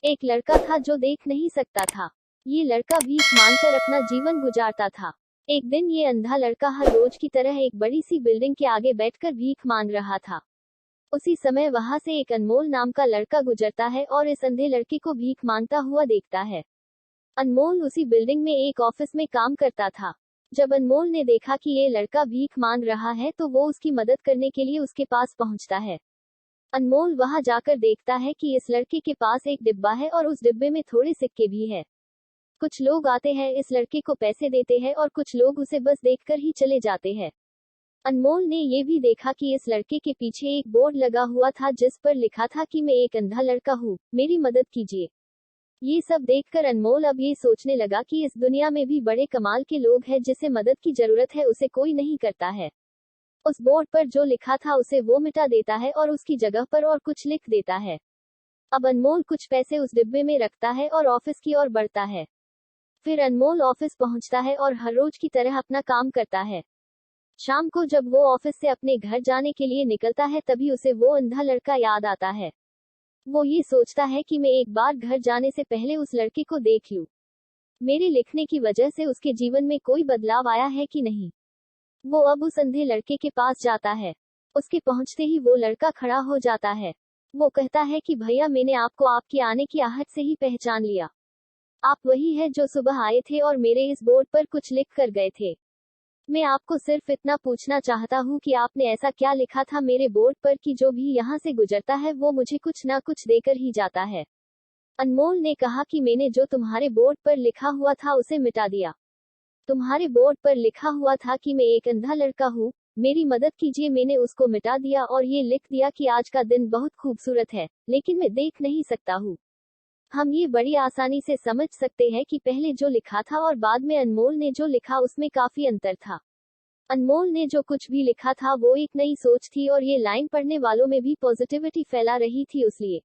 एक लड़का था जो देख नहीं सकता था। ये लड़का भीख मांगकर अपना जीवन गुजारता था। एक दिन ये अंधा लड़का हर रोज की तरह एक बड़ी सी बिल्डिंग के आगे बैठकर भीख मांग रहा था। उसी समय वहां से एक अनमोल नाम का लड़का गुजरता है और इस अंधे लड़के को भीख मांगता हुआ देखता है। अनमोल उसी बिल्डिंग में एक ऑफिस में काम करता था। जब अनमोल ने देखा कि ये लड़का भीख मांग रहा है तो वो उसकी मदद करने के लिए उसके पास पहुंचता है। अनमोल वहां जाकर देखता है कि इस लड़के के पास एक डिब्बा है और उस डिब्बे में थोड़े सिक्के भी है। कुछ लोग आते हैं, इस लड़के को पैसे देते हैं और कुछ लोग उसे बस देखकर ही चले जाते हैं। अनमोल ने ये भी देखा कि इस लड़के के पीछे एक बोर्ड लगा हुआ था जिस पर लिखा था कि मैं एक अंधा लड़का हूँ, मेरी मदद कीजिए। ये सब देखकर अनमोल अब ये सोचने लगा कि इस दुनिया में भी बड़े कमाल के लोग हैं, जिसे मदद की जरूरत है उसे कोई नहीं करता है। उस बोर्ड पर जो लिखा था उसे वो मिटा देता है और उसकी जगह पर और कुछ लिख देता है। अब अनमोल कुछ पैसे उस डिब्बे में रखता है और ऑफिस की ओर बढ़ता है। फिर अनमोल ऑफिस पहुंचता है और हर रोज की तरह अपना काम करता है। शाम को जब वो ऑफिस से अपने घर जाने के लिए निकलता है तभी उसे वो अंधा लड़का याद आता है। वो ये सोचता है कि मैं एक बार घर जाने से पहले उस लड़के को देख लूं। मेरे लिखने की वजह से उसके जीवन में कोई बदलाव आया है कि नहीं। वो अब उस अंधे लड़के के पास जाता है। उसके पहुंचते ही वो लड़का खड़ा हो जाता है। वो कहता है कि भैया, मैंने आपको आपके आने की आहट से ही पहचान लिया। आप वही है जो सुबह आए थे और मेरे इस बोर्ड पर कुछ लिख कर गए थे। मैं आपको सिर्फ इतना पूछना चाहता हूँ कि आपने ऐसा क्या लिखा था मेरे बोर्ड पर कि जो भी यहाँ से गुजरता है वो मुझे कुछ ना कुछ देकर ही जाता है। अनमोल ने कहा कि मैंने जो तुम्हारे बोर्ड पर लिखा हुआ था उसे मिटा दिया। तुम्हारे बोर्ड पर लिखा हुआ था कि मैं एक अंधा लड़का हूँ, मेरी मदद कीजिए, मैंने उसको मिटा दिया और ये लिख दिया कि आज का दिन बहुत खूबसूरत है, लेकिन मैं देख नहीं सकता हूँ। हम ये बड़ी आसानी से समझ सकते हैं कि पहले जो लिखा था और बाद में अनमोल ने जो लिखा उसमें काफी अंतर था। अनमोल ने जो कुछ भी लिखा था वो एक नई सोच थी और ये लाइन पढ़ने वालों में भी पॉजिटिविटी फैला रही थी, इसलिए